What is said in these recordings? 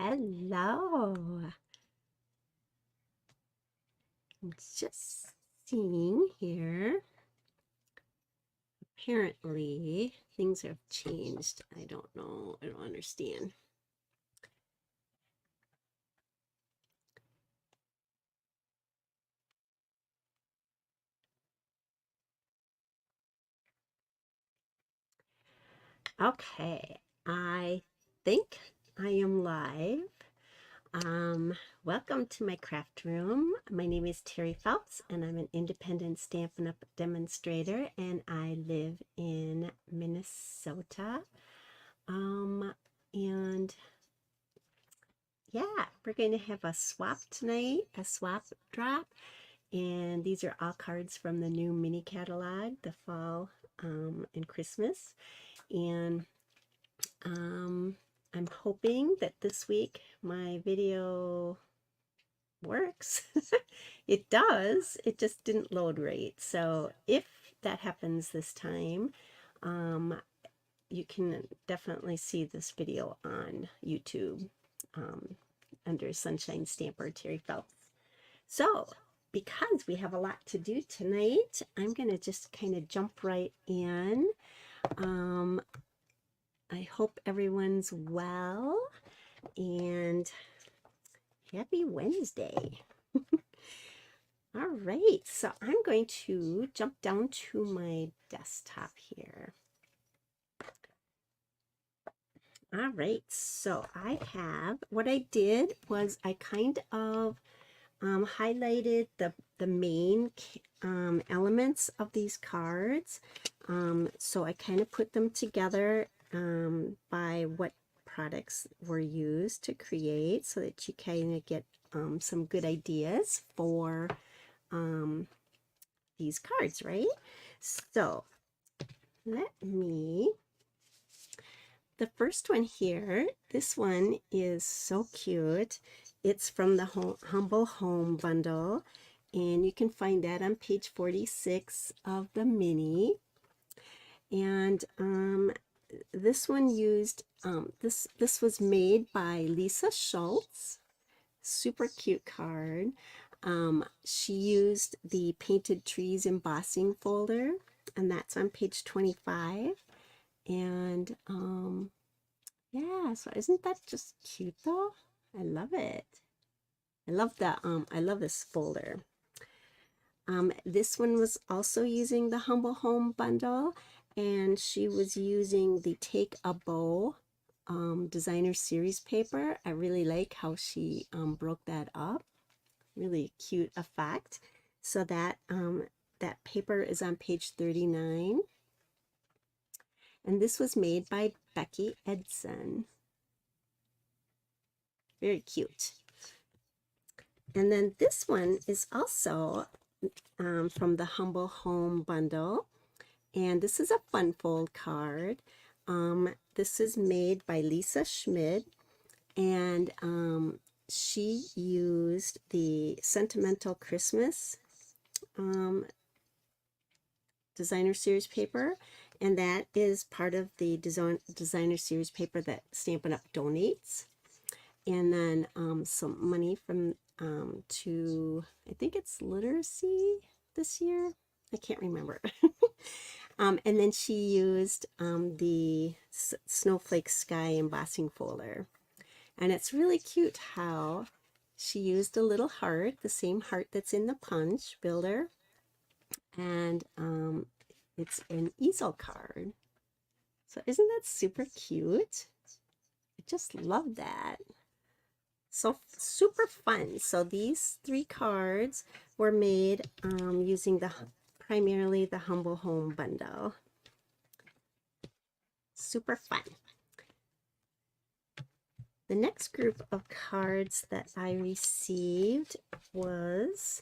Hello. I'm just seeing here. Apparently, things have changed. I don't know. I don't understand. Okay, I think I am live. Um, Welcome to my craft room. My name is Terry Phelps, and I'm an independent Stampin' Up! Demonstrator, and I live in Minnesota. And yeah, we're going to have a swap tonight, a swap drop. And these are all cards from the new mini catalog, the fall and Christmas. And I'm hoping that this week my video works. It does. It just didn't load right. So if that happens this time, you can definitely see this video on YouTube. Under Sunshine Stamper Terry Phelps. So, because we have a lot to do tonight, I'm going to just kind of jump right in. I hope everyone's well and happy Wednesday. All right, so I'm going to jump down to my desktop here. All right, so I have, what I did was I kind of highlighted the main elements of these cards. So I kind of put them together by what products were used to create so that you kind of get some good ideas for these cards, right? So let me, the first one here, this one is so cute. It's from the Humble Home bundle, and you can find that on page 46 of the mini. And this one used, this was made by Lisa Schultz. Super cute card. She used the Painted Trees embossing folder, and that's on page 25. And yeah, so isn't that just cute though? I love it. I love that. I love this folder. This one was also using the Humble Home bundle, and she was using the Take a Bow designer series paper. I really like how she broke that up. Really cute effect. So that that paper is on page 39. And this was made by Becky Edson. Very cute. And then this one is also from the Humble Home bundle. And this is a fun fold card. This is made by Lisa Schmid. And she used the Sentimental Christmas designer series paper. And that is part of the designer series paper that Stampin' Up! Donates. And then some money from to, I think it's literacy this year. I can't remember. And then she used the Snowflake Sky embossing folder. And it's really cute how she used a little heart, the same heart that's in the punch builder. And it's an easel card. So isn't that super cute? I just love that. So super fun. So these 3 cards were made using primarily the Humble Home bundle. Super fun. The next group of cards that I received was,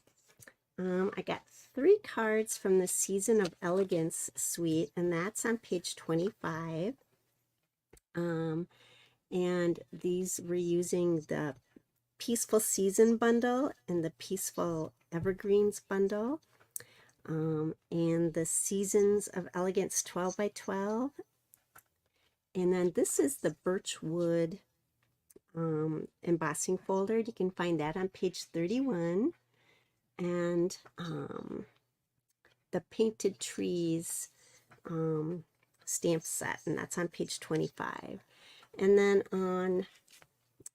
I got 3 cards from the Season of Elegance suite, and that's on page 25. And these were using the Peaceful Season bundle and the Peaceful Evergreens bundle, and the Seasons of Elegance 12 by 12. And then this is the Birchwood embossing folder. You can find that on page 31. And the Painted Trees stamp set, and that's on page 25. And then on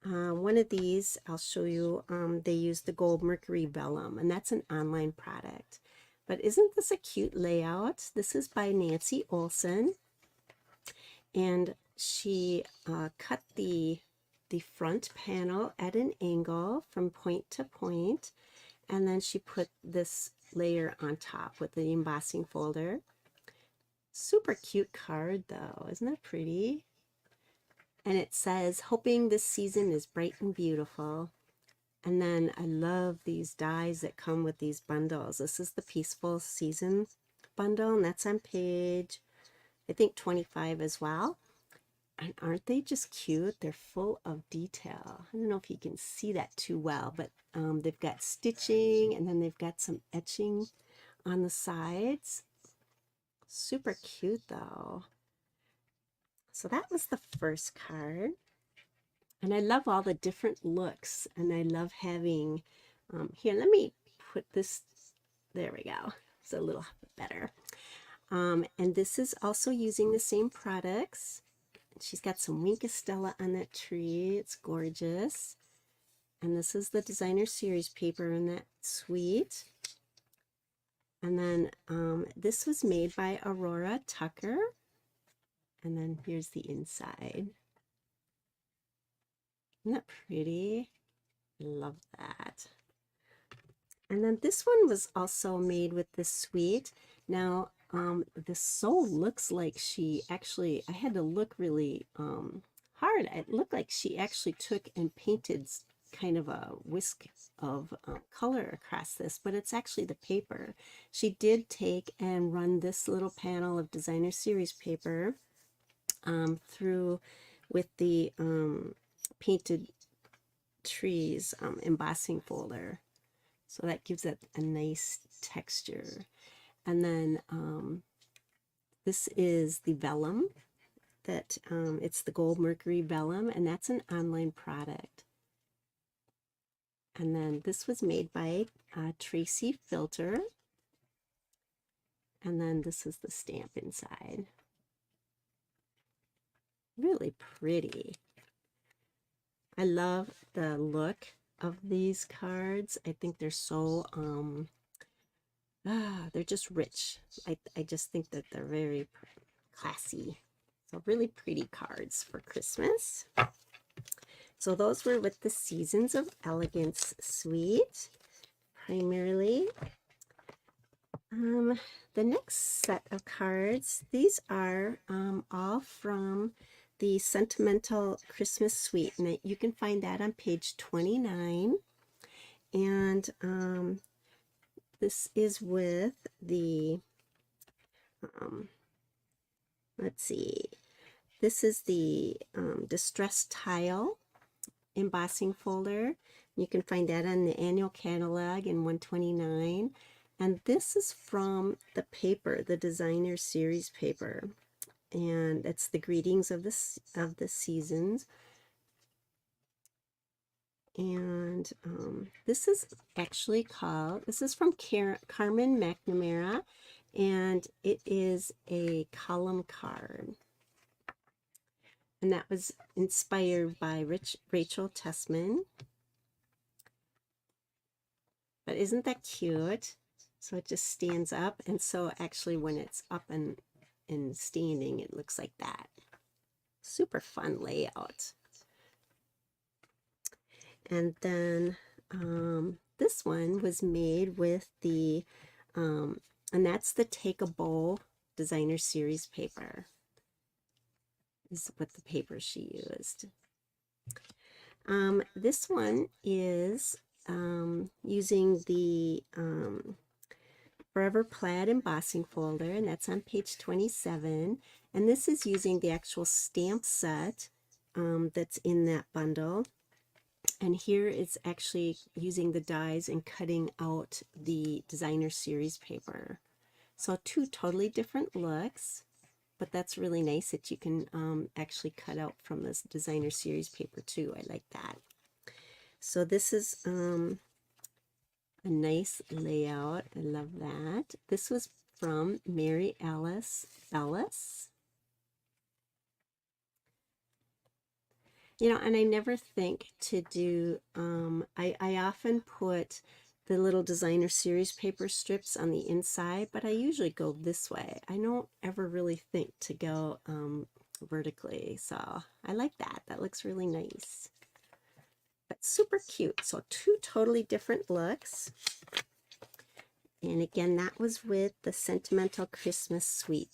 one of these, I'll show you, they use the Gold Mercury Vellum, and that's an online product. But isn't this a cute layout? This is by Nancy Olson, and she cut the front panel at an angle from point to point, and then she put this layer on top with the embossing folder. Super cute card though, isn't that pretty? And it says, hoping this season is bright and beautiful. And then I love these dies that come with these bundles. This is the Peaceful Season bundle, and that's on page, I think, 25 as well. And aren't they just cute? They're full of detail. I don't know if you can see that too well, but they've got stitching, and then they've got some etching on the sides. Super cute though. So that was the first card. And I love all the different looks, and I love having, here, let me put this, there we go. It's a little better. And this is also using the same products. She's got some Wink of Stella on that tree. It's gorgeous. And this is the designer series paper in that suite. And then this was made by Aurora Tucker. And then here's the inside. Isn't that pretty? I love that. And then this one was also made with this suite. Now, the sole looks like she actually, I had to look really hard. It looked like she actually took and painted kind of a whisk of color across this, but it's actually the paper. She did take and run this little panel of designer series paper through with the Painted Trees embossing folder, so that gives it a nice texture. And then this is the vellum that it's the Gold Mercury Vellum, and that's an online product. And then this was made by Tracy Filter, and then this is the stamp inside. Really pretty. I love the look of these cards. I think they're so they're just rich. I just think that they're very classy. So really pretty cards for Christmas. So those were with the Seasons of Elegance suite primarily. The next set of cards, these are all from the Sentimental Christmas Suite, and you can find that on page 29. And this is with the, let's see, this is the Distress Tile embossing folder. You can find that on the annual catalog in 129. And this is from the paper, the designer series paper. And it's the greetings of the seasons. And this is actually called, this is from Carmen McNamara, and it is a column card. And that was inspired by Rachel Tessman. But isn't that cute? So it just stands up, and so actually when it's up and standing, it looks like that. Super fun layout. And then this one was made with the, and that's the Take a Bowl designer series paper. This is what the paper she used. This one is using the Forever Plaid embossing folder, and that's on page 27. And this is using the actual stamp set that's in that bundle. And here it's actually using the dies and cutting out the designer series paper. So two totally different looks, but that's really nice that you can actually cut out from this designer series paper too. I like that. So this is a nice layout. I love that. This was from Mary Alice Ellis. You know, and I never think to do, I often put the little designer series paper strips on the inside, but I usually go this way. I don't ever really think to go vertically, so I like that. That looks really nice. But super cute. So two totally different looks. And again, that was with the Sentimental Christmas Suite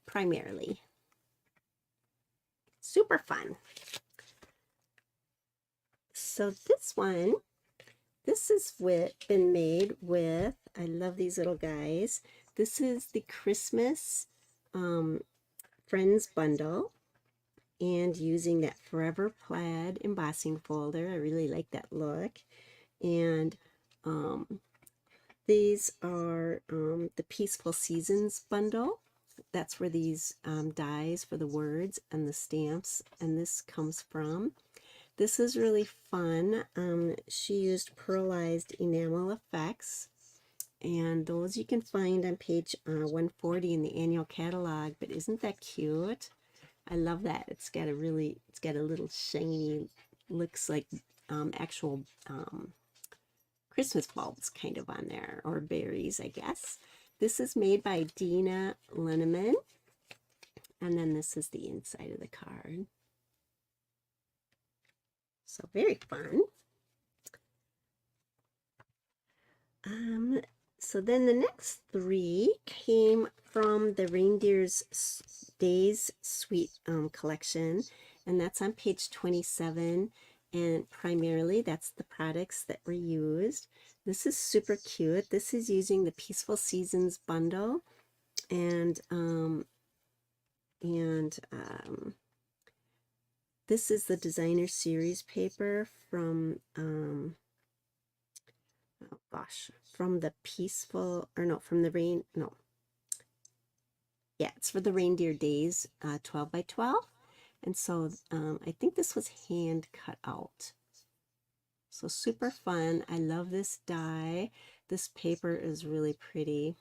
primarily. Super fun. So this one, this is been made with, I love these little guys. This is the Christmas Friends bundle, and using that Forever Plaid embossing folder. I really like that look. And these are the Peaceful Seasons bundle. That's where these dies for the words and the stamps and this comes from. This is really fun. She used pearlized enamel effects, and those you can find on page 140 in the annual catalog. But isn't that cute? I love that. It's got a little shiny, looks like actual Christmas bulbs kind of on there, or berries, I guess. This is made by Dina Linneman, and then this is the inside of the card. So very fun. So then the next three came from the Reindeer's Days Suite collection, and that's on page 27, and primarily that's the products that were used. This is super cute. This is using the Peaceful Seasons bundle, and this is the designer series paper from oh gosh, from the peaceful, or no, from the rain, no. Yeah, it's for the Reindeer Days 12 by 12. And so I think this was hand cut out. So super fun. I love this die. This paper is really pretty.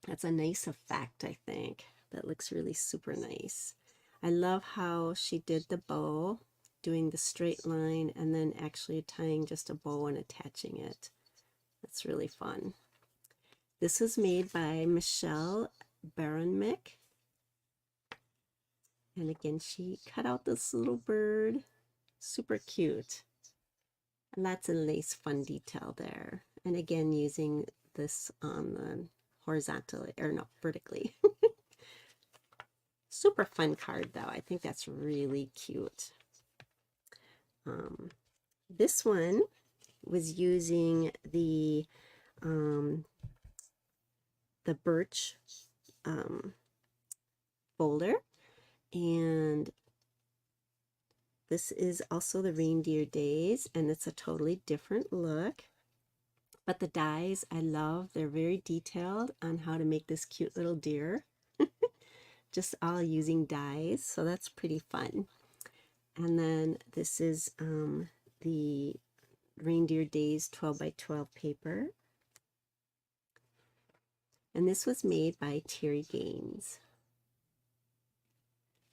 That's a nice effect, I think. That looks really super nice. I love how she did the bow, doing the straight line and then actually tying just a bow and attaching it. That's really fun. This is made by Michelle Baronmick. And again, she cut out this little bird. Super cute. Lots of lace fun detail there. And again, using this on the horizontally, or no, vertically. Super fun card though. I think that's really cute. This one was using the birch folder, and this is also the Reindeer Days, and it's a totally different look. But the dies I love. They're very detailed on how to make this cute little deer. Just all using dies, so that's pretty fun. And then this is the Reindeer Days 12 by 12 paper. And this was made by Terry Gaines.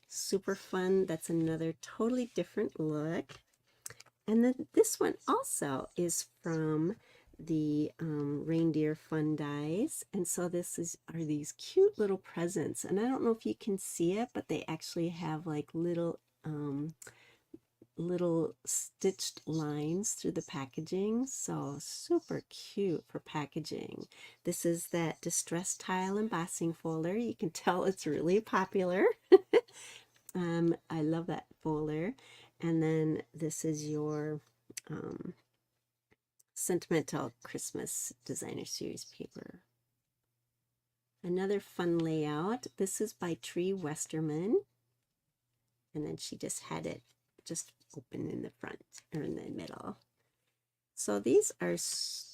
Super fun. That's another totally different look. And then this one also is from the Reindeer Fun Dies. And so are these cute little presents. And I don't know if you can see it, but they actually have like little stitched lines through the packaging. So super cute for packaging. This is that Distress Tile embossing folder. You can tell it's really popular. I love that folder. And then this is your Sentimental Christmas Designer Series paper. Another fun layout. This is by Tree Westerman. And then she just had it just open in the front, or in the middle. So these are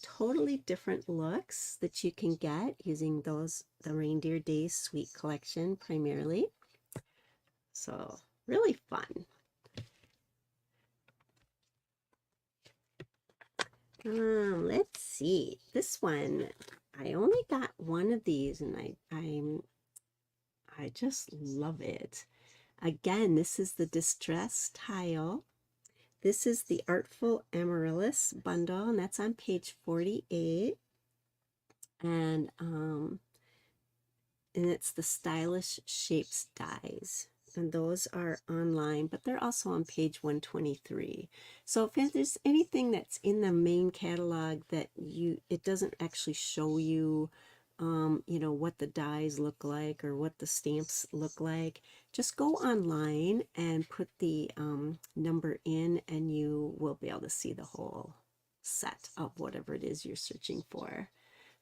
totally different looks that you can get using the Reindeer Days Suite collection primarily. So really fun. Let's see. This one, I only got one of these, and I just love it. Again, this is the Distress Tile. This is the Artful Amaryllis bundle, and that's on page 48. And it's the Stylish Shapes dies. And those are online, but they're also on page 123. So if there's anything that's in the main catalog that it doesn't actually show you, you know, what the dies look like or what the stamps look like, just go online and put the number in, and you will be able to see the whole set of whatever it is you're searching for.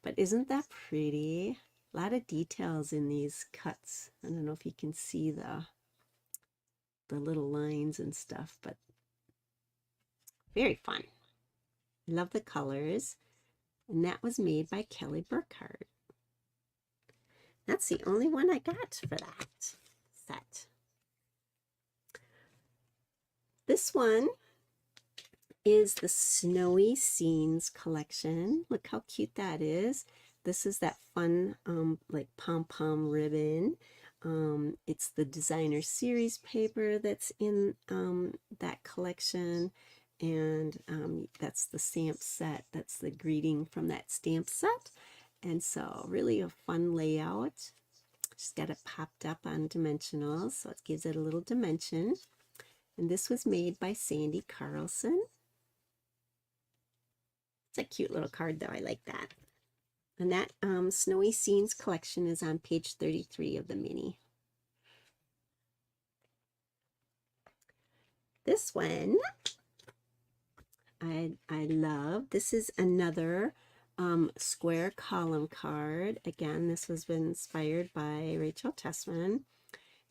But isn't that pretty? A lot of details in these cuts. I don't know if you can see the little lines and stuff, but very fun. I love the colors. And that was made by Kelly Burkhardt. That's the only one I got for that set. This one is the Snowy Scenes collection. Look how cute that is. This is that fun like pom-pom ribbon. It's the designer series paper that's in that collection, and that's the stamp set. That's the greeting from that stamp set. And so really a fun layout. Just got it popped up on dimensionals, so it gives it a little dimension. And this was made by Sandy Carlson. It's a cute little card though, I like that. And that Snowy Scenes collection is on page 33 of the mini. This one I love. This is another square column card. Again, this was inspired by Rachel Tessman.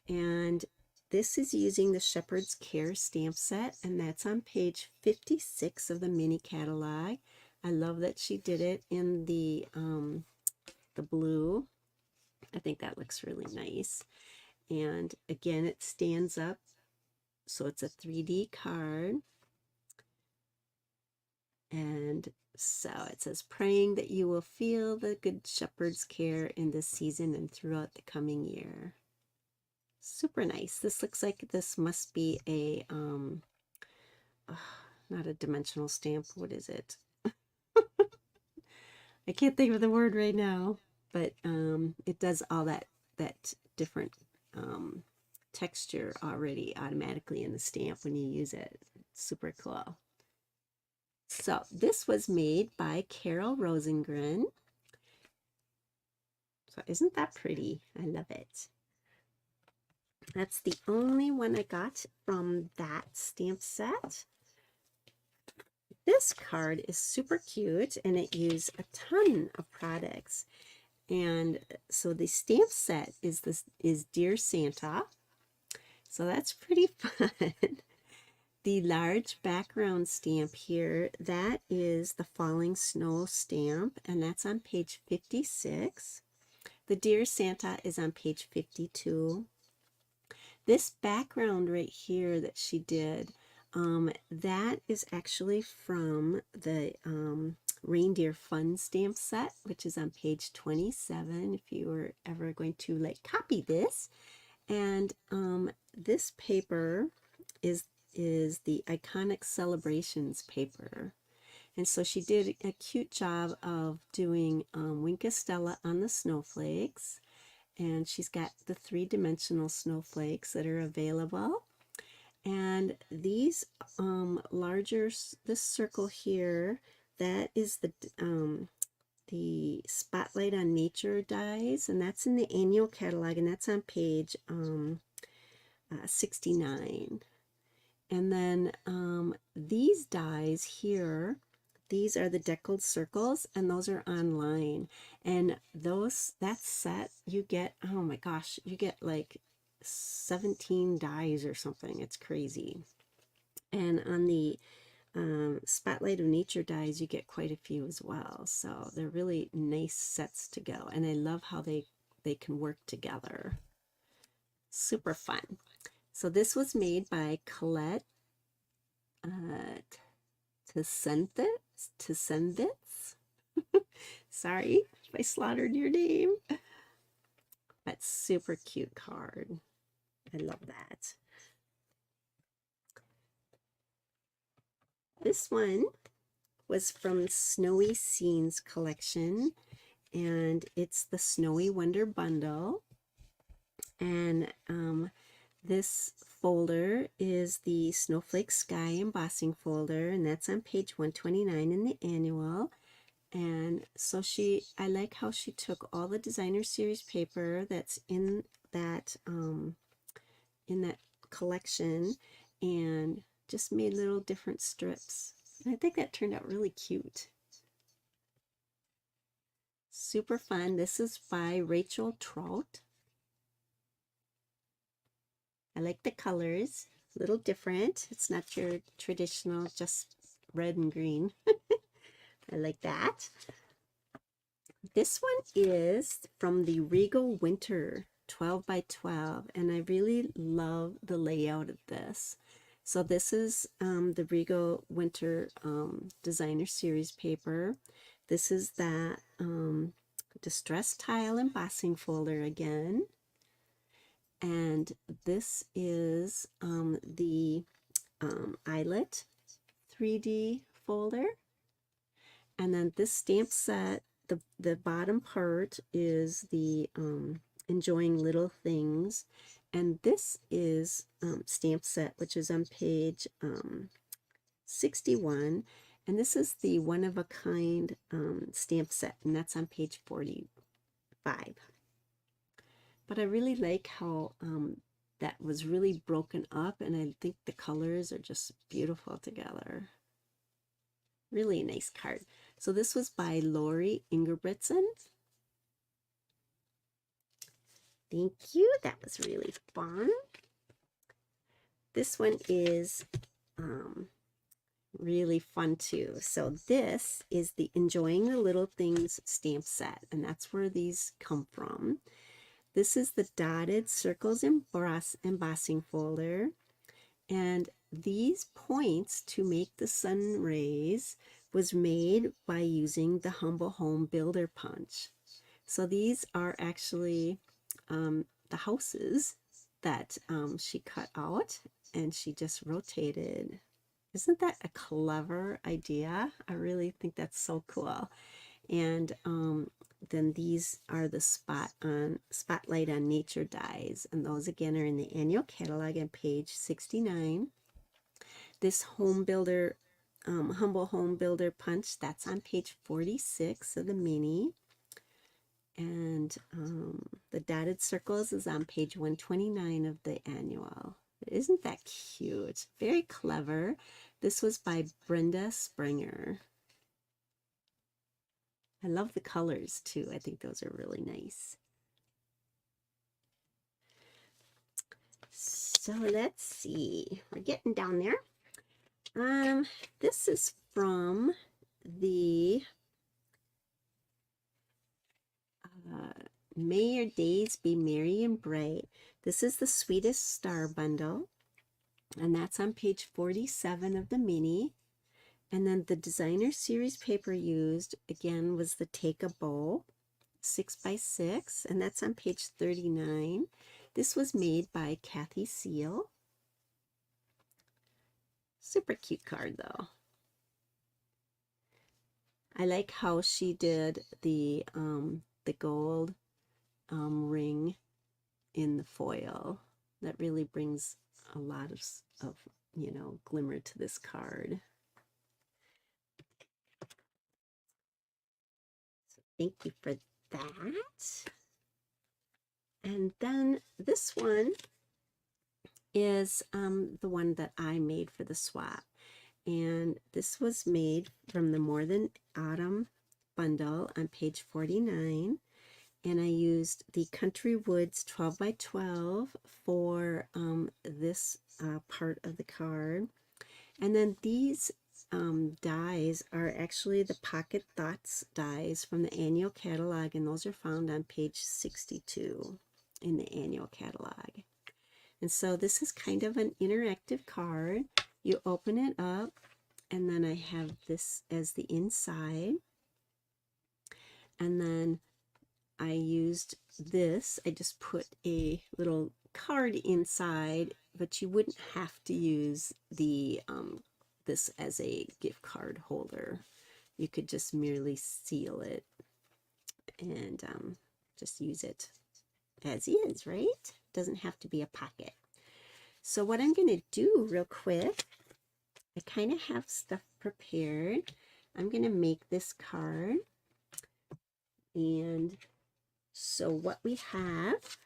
And this is using the Shepherd's Care stamp set, and that's on page 56 of the mini catalog. I love that she did it in the blue. I think that looks really nice. And again, it stands up, so it's a 3D card. And so it says, praying that you will feel the good shepherd's care in this season and throughout the coming year. Super nice. This looks like this must be a not a dimensional stamp. What is it? I can't think of the word right now, but it does all that different texture already automatically in the stamp when you use it. It's super cool. So this was made by Carol Rosengren. So isn't that pretty? I love it. That's the only one I got from that stamp set. This card is super cute, and it used a ton of products. And so the stamp set is Dear Santa. So that's pretty fun. The large background stamp here, that is the Falling Snow stamp, and that's on page 56. The Dear Santa is on page 52. This background right here that she did, that is actually from the Reindeer Fun stamp set, which is on page 27 if you were ever going to like copy this. And this paper is the Iconic Celebrations paper. And so she did a cute job of doing Wink Stella on the snowflakes. And she's got the 3-dimensional snowflakes that are available. And these this circle here, that is the Spotlight on Nature dies, and that's in the annual catalog, and that's on page 69. And then these dies here, these are the deckled circles, and those are online. And that set, you get, oh my gosh, you get like 17 dies or something. It's crazy. And on the Spotlight of Nature dies, you get quite a few as well. So they're really nice sets to go. And I love how they can work together. Super fun. So this was made by Colette Tsenditz. Sorry if I slaughtered your name. But super cute card. I love that. This one was from Snowy Scenes collection, and it's the Snowy Wonder Bundle. And this folder is the Snowflake Sky embossing folder, and that's on page 129 in the annual. And so I like how she took all the designer series paper that's in that collection and just made little different strips. And I think that turned out really cute. Super fun. This is by Rachel Trout. I like the colors, a little different. It's not your traditional just red and green. I like that. This one is from the Regal Winter 12 by 12, and I really love the layout of this. So this is the Regal Winter Designer Series paper. This is that Distress Tile embossing folder again. And this is the eyelet 3D folder. And then this stamp set, the bottom part is the Enjoying Little Things. And this is stamp set, which is on page 61. And this is the One of a Kind stamp set, and that's on page 45. But I really like how that was really broken up, and I think the colors are just beautiful together. Really a nice card. So this was by Lori Ingebrigtsen. Thank you. That was really fun. This one is really fun too. So this is the Enjoying the Little Things stamp set, and that's where these come from. This is the Dotted Circles embossing folder, and these points to make the sun rays was made by using the Humble Home Builder Punch. So these are actually the houses that she cut out, and she just rotated. Isn't that a clever idea? I really think that's so cool. And then these are the Spotlight on Nature dies, and those again are in the annual catalog on page 69. This Home Builder, Humble Home Builder Punch, that's on page 46 of the mini. And the Dotted Circles is on page 129 of the annual. Isn't that cute? Very clever. This was by Brenda Springer. I love the colors too. I think those are really nice. So let's see. We're getting down there. This is from the May Your Days Be Merry and Bright. This is the Sweetest Star bundle, and that's on page 47 of the mini. And then the designer series paper used, again, was the Take a Bow 6x6, and that's on page 39. This was made by Kathy Seal. Super cute card, though. I like how she did the gold ring in the foil. That really brings a lot of glimmer to this card. Thank you for that. And then this one is the one that I made for the swap. And this was made from the More Than Autumn bundle on page 49. And I used the Country Woods 12 by 12 for this part of the card. And then these dies are actually the Pocket Thoughts dies from the annual catalog, and those are found on page 62 in the annual catalog. And so this is kind of an interactive card. You open it up, and then I have this as the inside. And then I used this. I just put a little card inside, but you wouldn't have to use the this as a gift card holder. You could just merely seal it and just use it as is, right? Doesn't have to be a pocket. So what I'm going to do real quick, I kind of have stuff prepared. I'm going to make this card. And so what we have,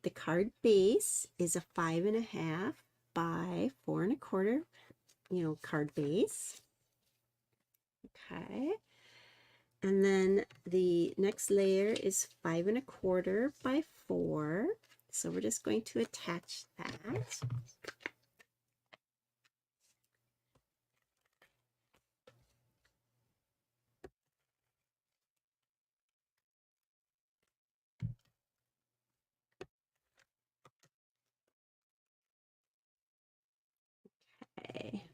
the card base is a 5.5 by 4.25, card base. Okay. And then the next layer is 5.25 by 4. So we're just going to attach that. Okay.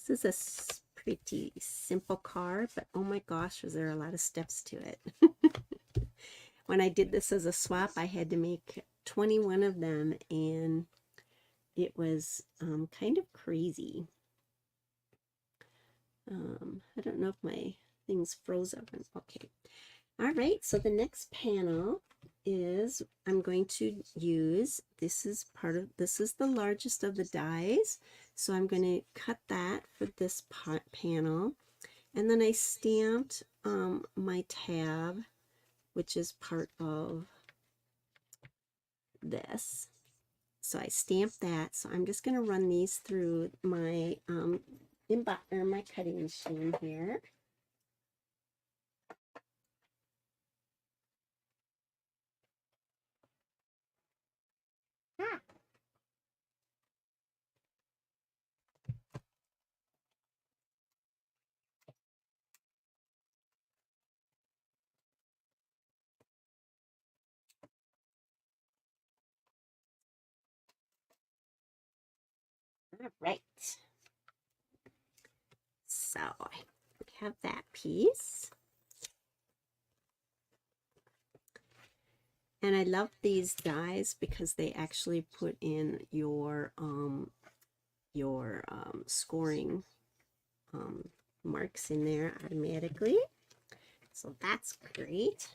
This is a pretty simple card, but oh my gosh, was there a lot of steps to it. When I did this as a swap, I had to make 21 of them, and it was kind of crazy. I don't know if my things froze up. Okay. All right, so the next panel is I'm going to use, this is the largest of the dies. So I'm going to cut that for this panel. And then I stamped my tab, which is part of this. So I stamped that. So I'm just going to run these through my my cutting machine here. Ah. All right. So I have that piece. And I love these dies because they actually put in your scoring marks in there automatically. So that's great.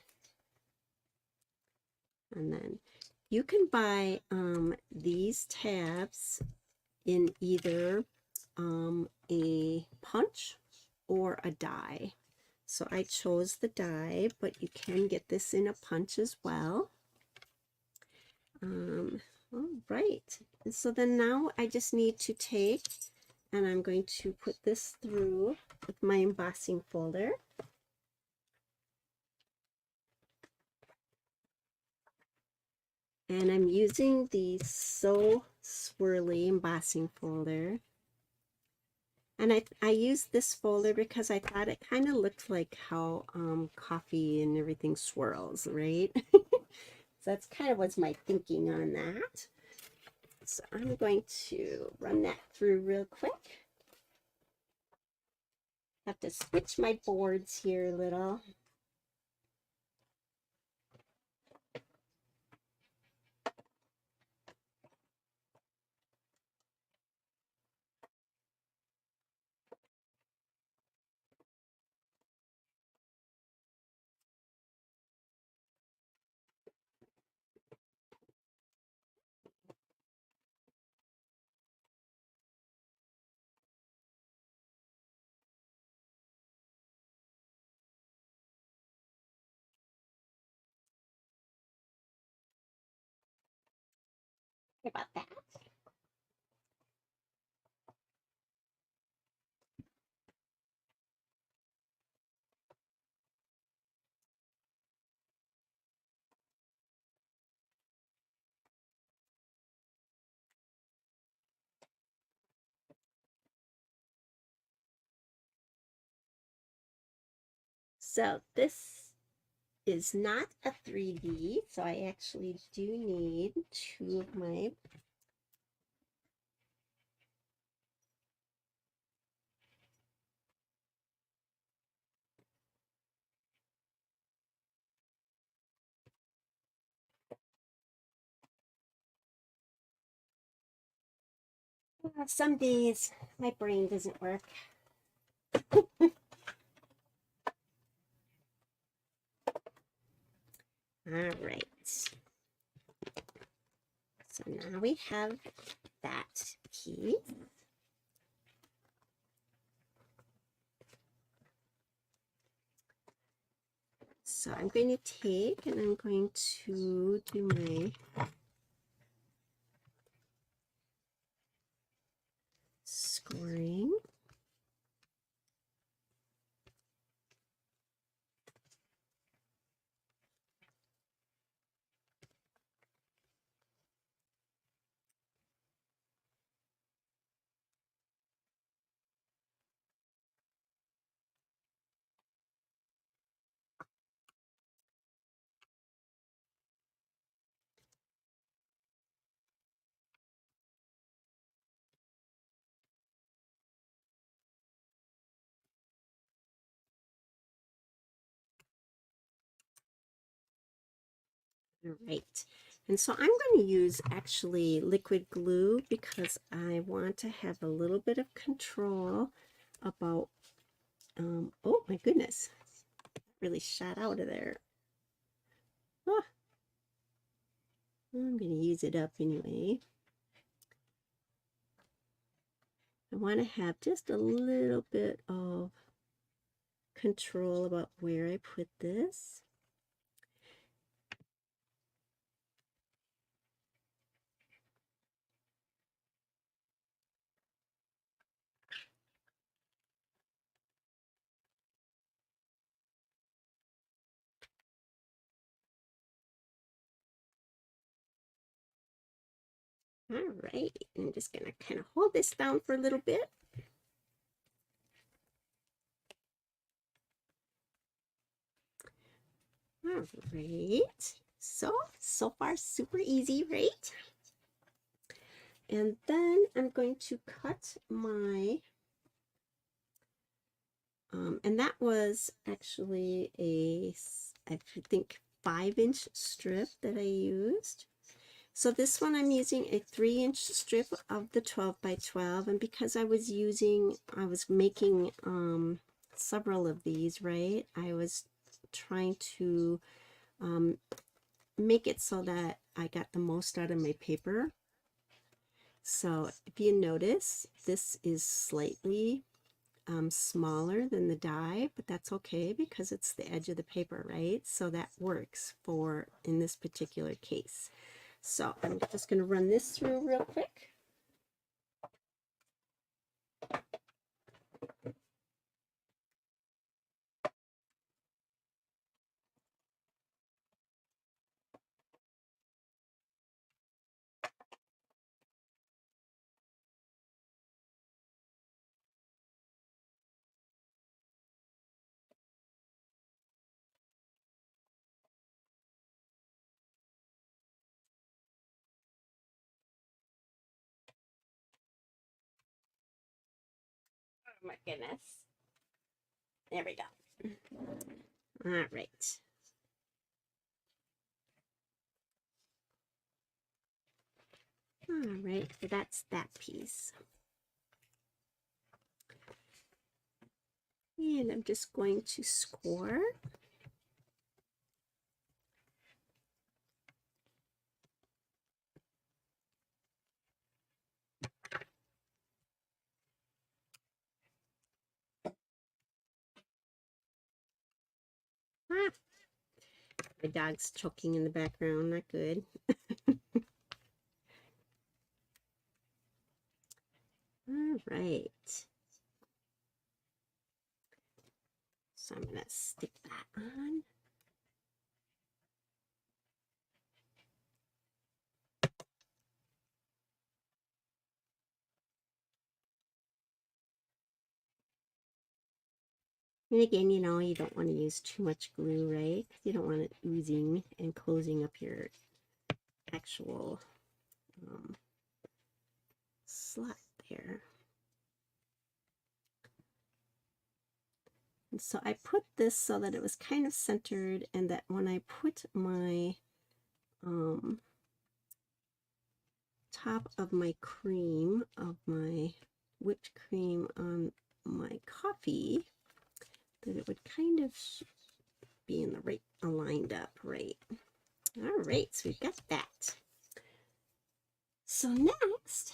And then you can buy these tabs in either a punch or a die. So I chose the die, but you can get this in a punch as well. All right. And so then now I just need to take, and I'm going to put this through with my embossing folder. And I'm using the So Swirly embossing folder. And I used this folder because I thought it kind of looked like how coffee and everything swirls, right? So that's kind of what's my thinking on that. So I'm going to run that through real quick. Have to switch my boards here a little. Sorry about that. So this is not a 3D, so I actually do need two of my some days my brain doesn't work. All right. So now we have that piece. So I'm going to take and I'm going to do my scoring. All right. And so I'm going to use actually liquid glue because I want to have a little bit of control about, oh my goodness, really shot out of there. Oh, I'm going to use it up anyway. I want to have just a little bit of control about where I put this. All right, I'm just going to kind of hold this down for a little bit. All right, so far super easy, right? And then I'm going to cut my, and that was actually I think 5-inch strip that I used. So this one I'm using a 3-inch strip of the 12 by 12, and because I was making several of these, right? I was trying to make it so that I got the most out of my paper. So if you notice, this is slightly smaller than the die, but that's okay because it's the edge of the paper, right? So that works for in this particular case. So I'm just going to run this through real quick. Oh my goodness. There we go. All right. All right, so that's that piece. And I'm just going to score. Ah, my dog's choking in the background, not good. All right. So I'm going to stick that on. And again, you know, you don't want to use too much glue, right? You don't want it oozing and closing up your actual slot there. And so I put this so that it was kind of centered, and that when I put my top of my cream, of my whipped cream on my coffee, that it would kind of be in the right, aligned up right. All right, so we've got that. So next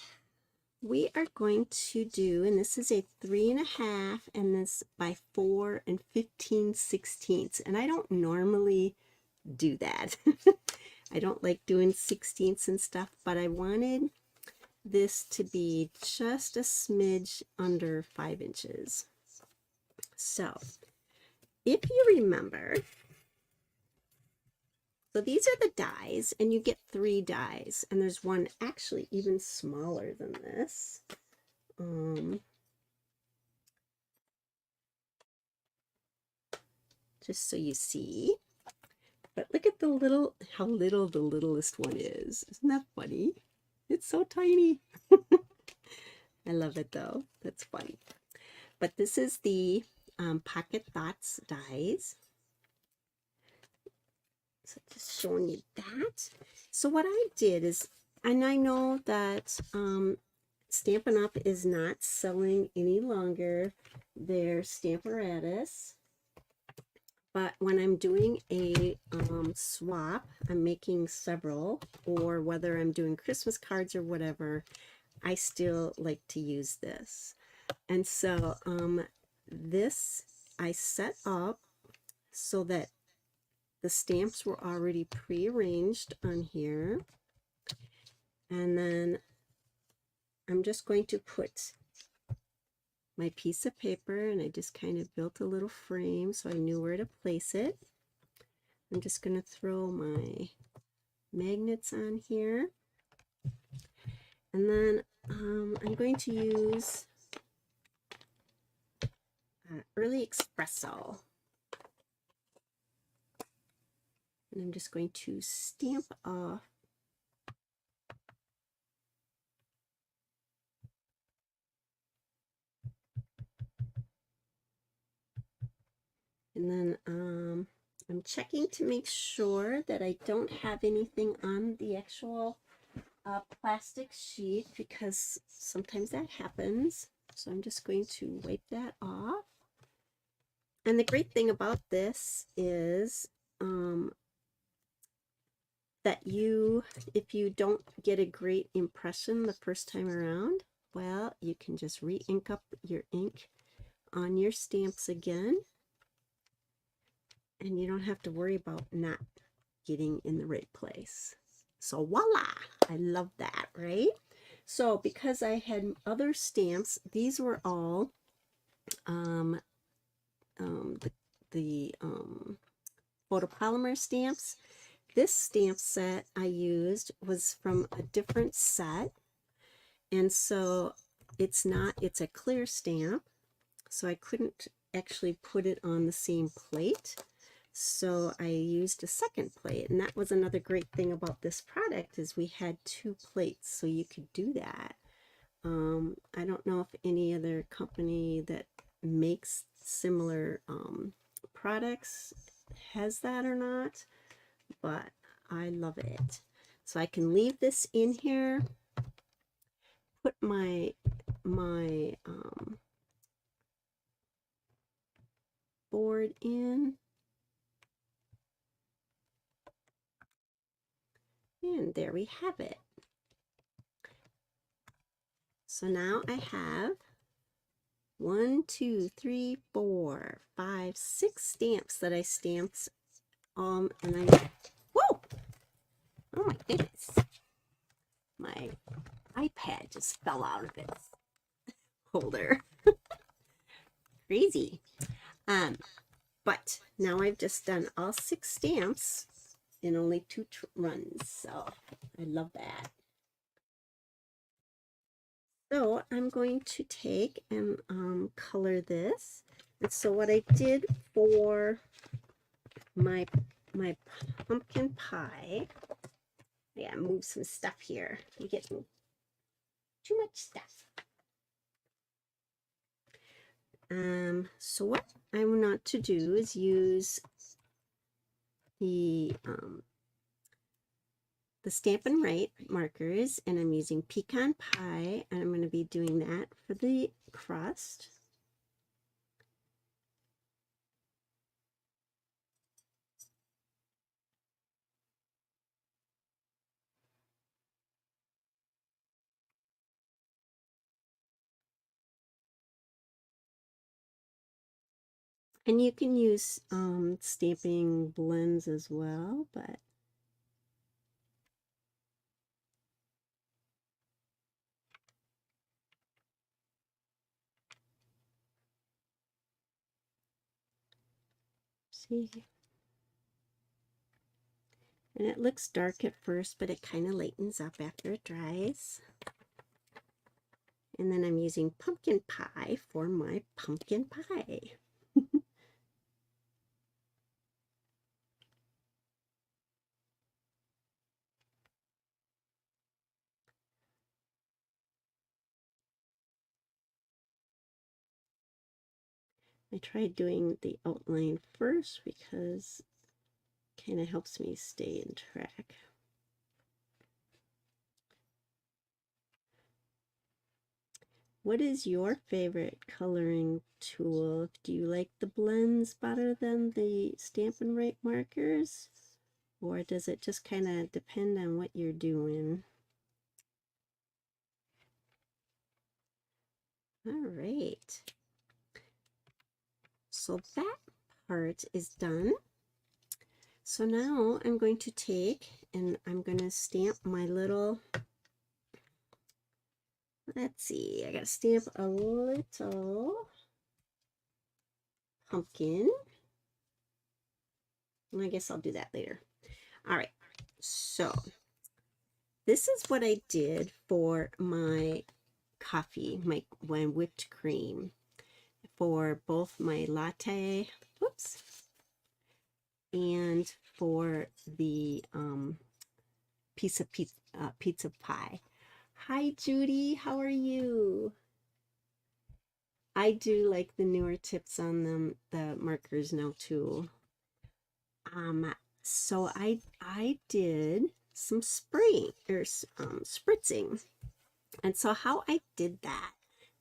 we are going to do, and this is a 3.5 and this by 4 15/16, and I don't normally do that. I don't like doing 16ths and stuff, but I wanted this to be just a smidge under 5 inches. So if you remember, so these are the dies, and you get 3 dies, and there's one actually even smaller than this. Just so you see. But look at the little, how little the littlest one is. Isn't that funny? It's so tiny. I love it though. That's funny. But this is the Pocket Thoughts dies. So just showing you that. So what I did is, and I know that Stampin' Up! Is not selling any longer their Stamparatus. But when I'm doing a swap, I'm making several, or whether I'm doing Christmas cards or whatever, I still like to use this. And so this I set up so that the stamps were already pre-arranged on here. And then I'm just going to put my piece of paper, and I just kind of built a little frame so I knew where to place it. I'm just going to throw my magnets on here, and then I'm going to use Early Espresso, and I'm just going to stamp off and then I'm checking to make sure that I don't have anything on the actual plastic sheet, because sometimes that happens. So I'm just going to wipe that off. And the great thing about this is that if you don't get a great impression the first time around, well, you can just re-ink up your ink on your stamps again, and you don't have to worry about not getting in the right place. So voila, I love that, right? So because I had other stamps, these were all the photopolymer stamps. This stamp set I used was from a different set, and so it's a clear stamp, so I couldn't actually put it on the same plate. So I used a second plate, and that was another great thing about this product, is we had 2 plates, so you could do that. I don't know if any other company that makes similar products has that or not, but I love it. So I can leave this in here, put my board in, and there we have it. So now I have 1, 2, 3, 4, 5, 6 stamps that I stamped. And whoa! Oh my goodness! My iPad just fell out of its holder. Crazy. But now I've just done all 6 stamps in only 2 runs, so I love that. So I'm going to take and color this. And so what I did for my pumpkin pie, yeah, move some stuff here. You get too much stuff. So what I want to do is use the Stampin' Write markers, and I'm using Pecan Pie, and I'm going to be doing that for the crust. And you can use stamping blends as well, but see. And it looks dark at first, but it kind of lightens up after it dries. And then I'm using pumpkin pie for my pumpkin pie. I tried doing the outline first because it kind of helps me stay in track. What is your favorite coloring tool? Do you like the blends better than the Stampin' Write markers? Or does it just kind of depend on what you're doing? All right. So that part is done. So now I'm going to take and I'm going to stamp my little, let's see, I got to stamp a little pumpkin. And I guess I'll do that later. All right. So this is what I did for my coffee, my whipped cream, for both my latte, whoops, and for the piece of pizza pie. Hi, Judy. How are you? I do like the newer tips on them, the markers now too. So I did some spraying or spritzing, and so how I did that.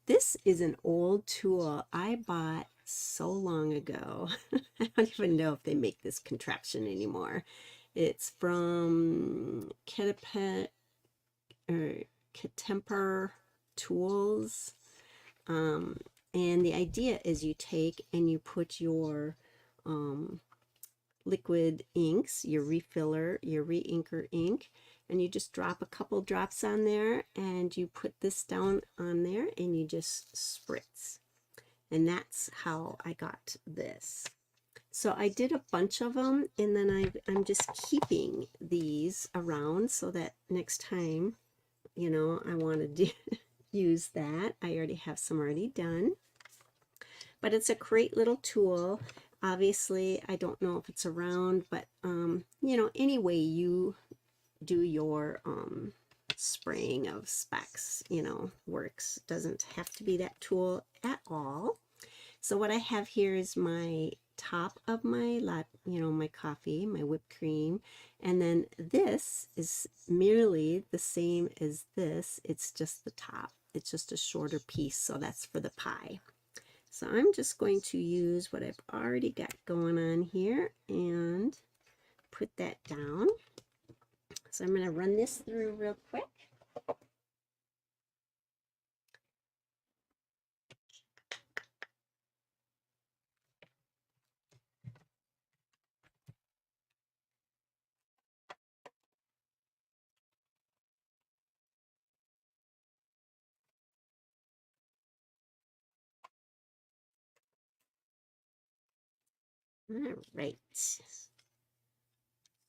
This is an old tool I bought so long ago. I don't even know if they make this contraption anymore. It's from Ketapet or Ketemper Tools. And the idea is you take and you put your liquid inks, your refiller, your re-inker ink, and you just drop a couple drops on there and you put this down on there and you just spritz. And that's how I got this. So I did a bunch of them, and then I'm just keeping these around so that next time, you know, I want to use that. I already have some already done. But it's a great little tool. Obviously, I don't know if it's around, but you know, any way you do your spraying of specs, you know, works. Doesn't have to be that tool at all. So what I have here is my top of my you know, my coffee, my whipped cream, and then this is merely the same as this. It's just the top. It's just a shorter piece, so that's for the pie. So I'm just going to use what I've already got going on here and put that down. So I'm going to run this through real quick. All right. So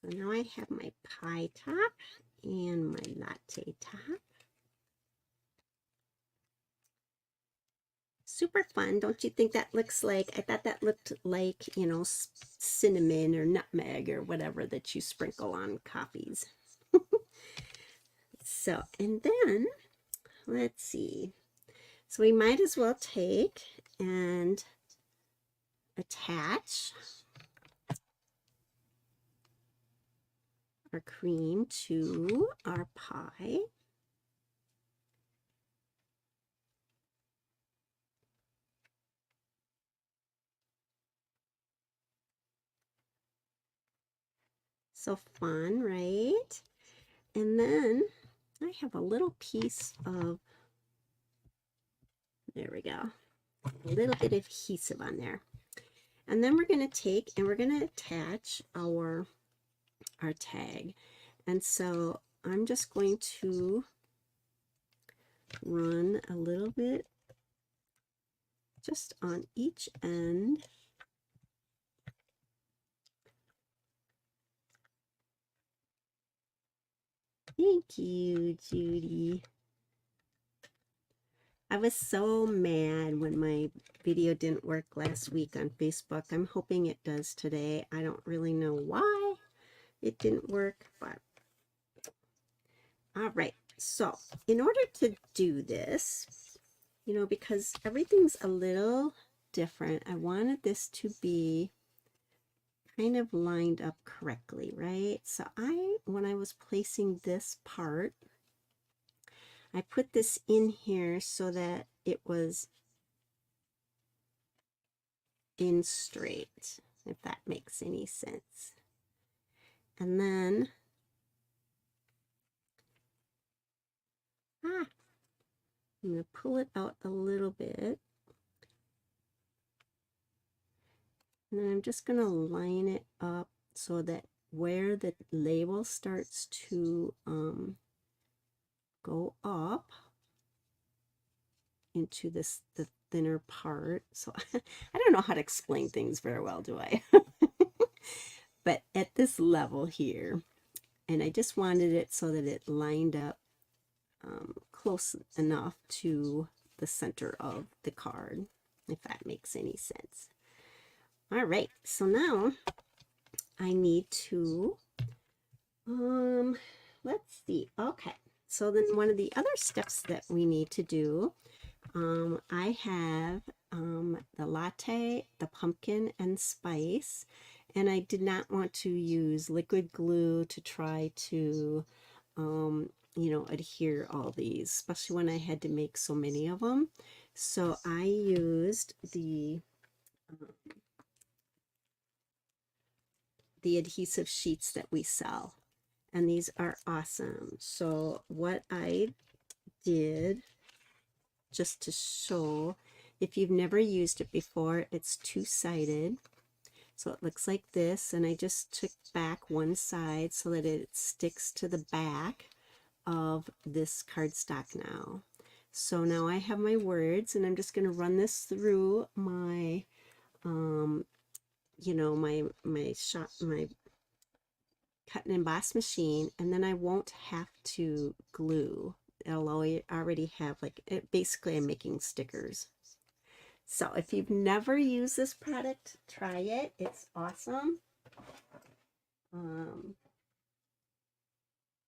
now I have my pie top and my latte top. Super fun. Don't you think that looks like, I thought that looked like, you know, cinnamon or nutmeg or whatever that you sprinkle on coffees. So, and then, let's see. So we might as well take and attach our cream to our pie. So fun, right? And then I have a little piece of, there we go, a little bit of adhesive on there. And then we're going to take and we're going to attach our tag. And so I'm just going to run a little bit just on each end. Thank you, Judy. I was so mad when my video didn't work last week on Facebook. I'm hoping it does today. I don't really know why it didn't work, but all right. So in order to do this, you know, because everything's a little different, I wanted this to be kind of lined up correctly, right? So when I was placing this part, I put this in here so that it was in straight, if that makes any sense. And then, I'm going to pull it out a little bit. And then I'm just going to line it up so that where the label starts to go up into the thinner part. So I don't know how to explain things very well, do I? But at this level here, and I just wanted it so that it lined up close enough to the center of the card, if that makes any sense. All right, so now I need to, let's see. Okay, so then one of the other steps that we need to do, I have the latte, the pumpkin and spice, and I did not want to use liquid glue to try to, you know, adhere all these, especially when I had to make so many of them. So I used the adhesive sheets that we sell, and these are awesome. So what I did, just to show, if you've never used it before, it's two-sided. So it looks like this, and I just took back one side so that it sticks to the back of this cardstock now. So now I have my words, and I'm just going to run this through my, you know, my cut and emboss machine, and then I won't have to glue. It'll already have, like, basically I'm making stickers. So if you've never used this product, try it. It's awesome. All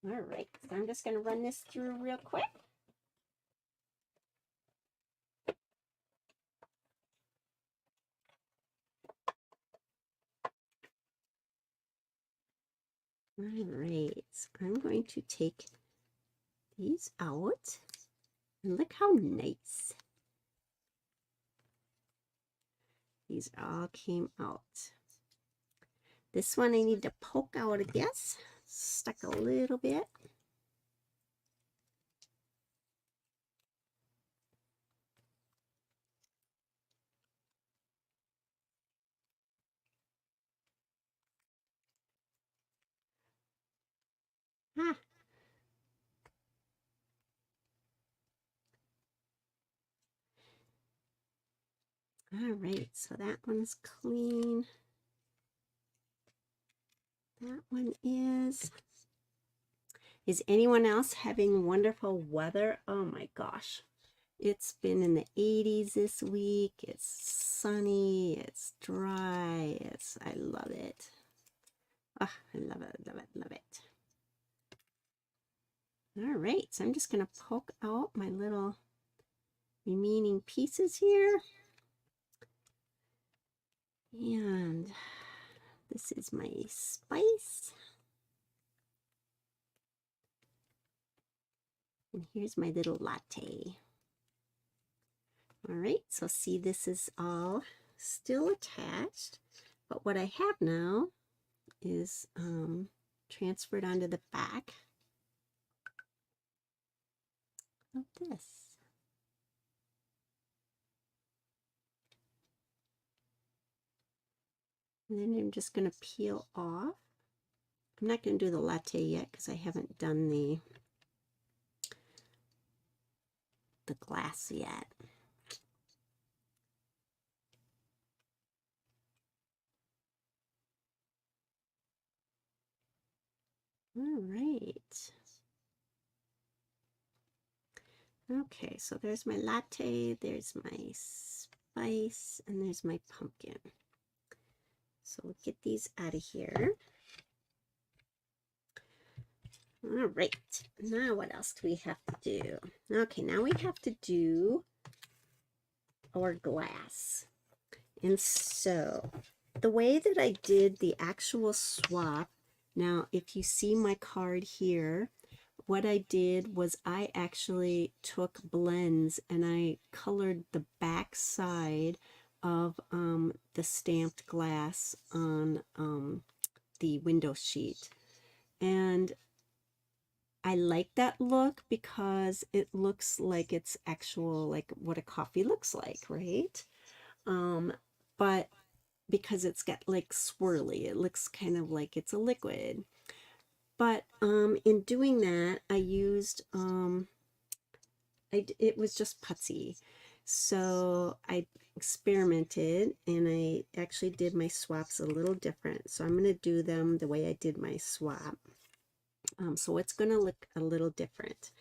right, so I'm just going to run this through real quick. All right, so I'm going to take these out, and look how nice these all came out. This one I need to poke out, I guess. Stuck a little bit. Ah. All right, so that one's clean. That one is. Is anyone else having wonderful weather? Oh my gosh. It's been in the 80s this week. It's sunny. It's dry. I love it. Ah, I love it, love it, love it. All right, so I'm just going to poke out my little remaining pieces here. And this is my spice. And here's my little latte. All right, so see, this is all still attached, but what I have now is transferred onto the back of this. And then I'm just going to peel off. I'm not going to do the latte yet because I haven't done the glass yet. All right. Okay, so there's my latte, there's my spice, and there's my pumpkin. So we'll get these out of here. All right, now what else do we have to do? Okay, now we have to do our glass. And so the way that I did the actual swap, now if you see my card here, what I did was I actually took blends and I colored the back side of the stamped glass on the window sheet. And I like that look because it looks like it's actual, like what a coffee looks like, right? But because it's got like swirly, it looks kind of like it's a liquid. But in doing that, I used, it was just putsy. So I experimented and I actually did my swaps a little different. So I'm going to do them the way I did my swap. So it's going to look a little different.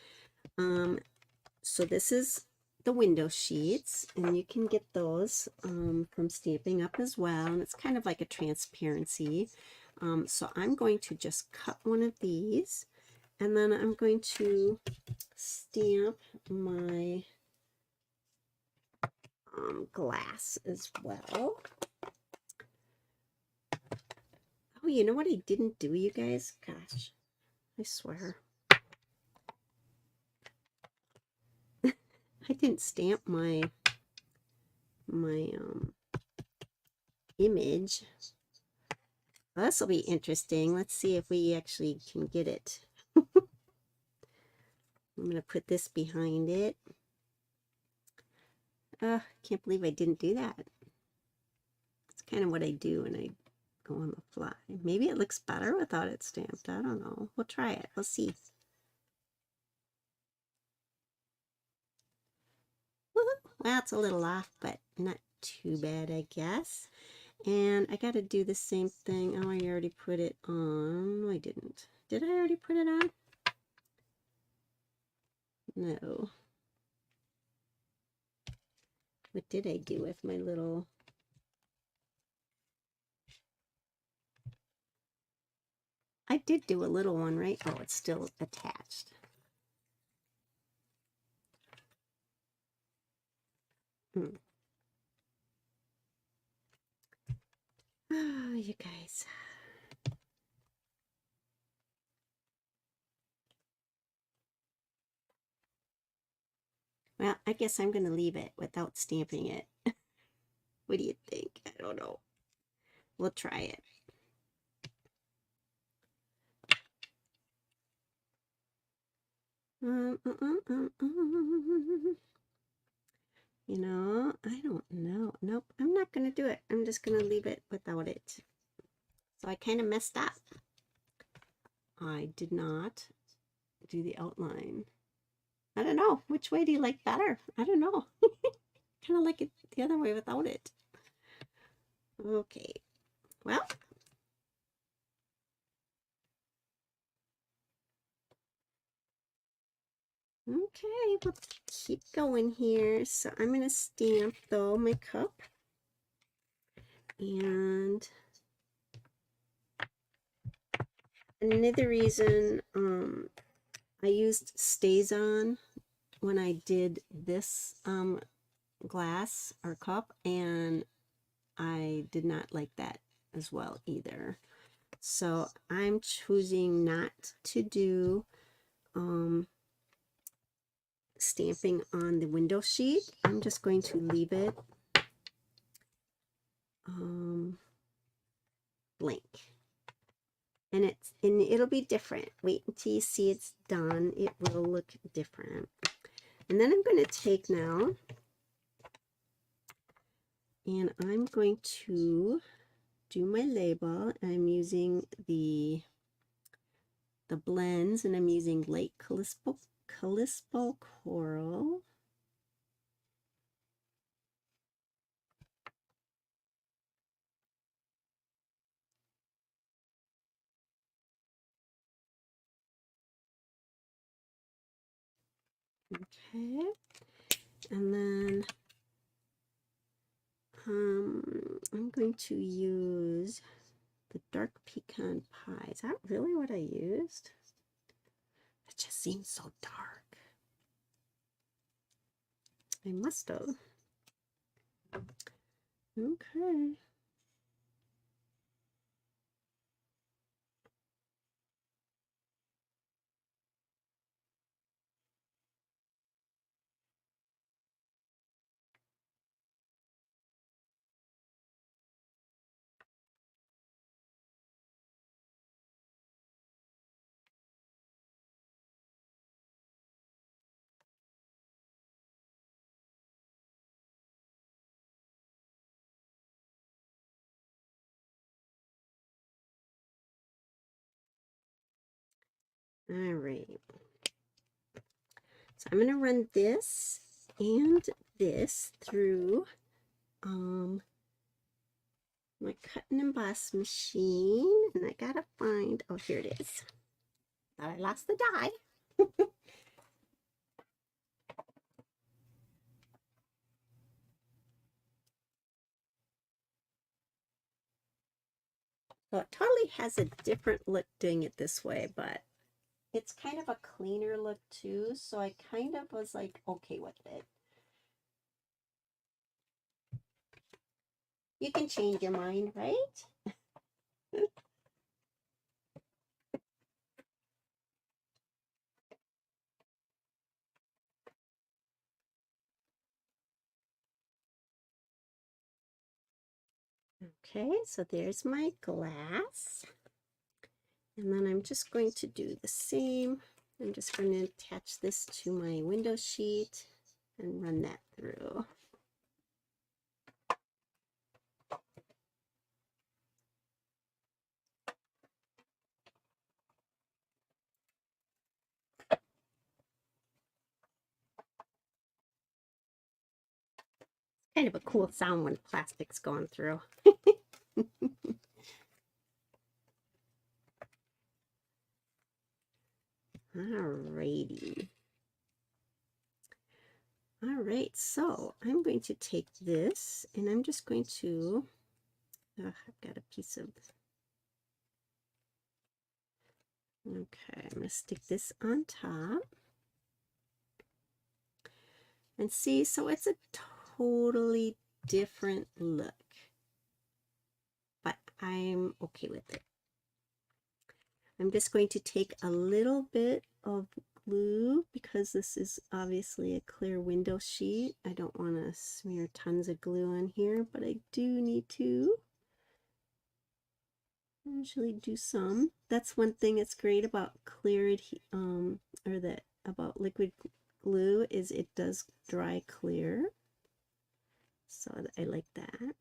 So this is the window sheets, and you can get those from Stampin' Up! As well, and it's kind of like a transparency. So I'm going to just cut one of these, and then I'm going to stamp my glass as well. Oh, you know what I didn't do, you guys? Gosh, I swear. I didn't stamp my image. Well, this will be interesting. Let's see if we actually can get it. I'm going to put this behind it. Can't believe I didn't do that. It's kind of what I do when I go on the fly. Maybe it looks better without it stamped. I don't know. We'll try it. We'll see. Well, it's a little off, but not too bad, I guess. And I got to do the same thing. Oh, I already put it on. No, I didn't. Did I already put it on? No. What did I do with my little... I did do a little one, right? Oh, it's still attached. Oh, you guys. Well, I guess I'm going to leave it without stamping it. What do you think? I don't know. We'll try it. You know, I don't know. Nope, I'm not going to do it. I'm just going to leave it without it. So I kind of messed up. I did not do the outline. I don't know. Which way do you like better? I don't know. Kind of like it the other way without it. Okay. Well, Okay, we'll keep going here. So I'm going to stamp though my cup. And another reason I used StazOn when I did this glass or cup, and I did not like that as well either. So I'm choosing not to do stamping on the window sheet. I'm just going to leave it blank. And it'll be different. Wait until you see it's done. It will look different. And then I'm going to take now, and I'm going to do my label. I'm using the blends, and I'm using Lake Kalispel Coral. Okay, and then I'm going to use the dark pecan pie. Is that really what I used? It just seems so dark. I must have. Okay. All right. So I'm going to run this and this through my cut and emboss machine, and I gotta find, oh, here it is. Thought I lost the die. So it totally has a different look doing it this way, but it's kind of a cleaner look too, so I kind of was like okay with it. You can change your mind, right? Okay, so there's my glass. And then I'm just going to do the same. I'm just going to attach this to my window sheet and run that through. Kind of a cool sound when plastic's going through. Alrighty. All right, so I'm going to take this and I'm just going to, I've got a piece of, okay, I'm going to stick this on top. And see, so it's a totally different look, but I'm okay with it. I'm just going to take a little bit of glue because this is obviously a clear window sheet. I don't want to smear tons of glue on here, but I do need to usually do some. That's one thing that's great about about liquid glue is it does dry clear. So I like that.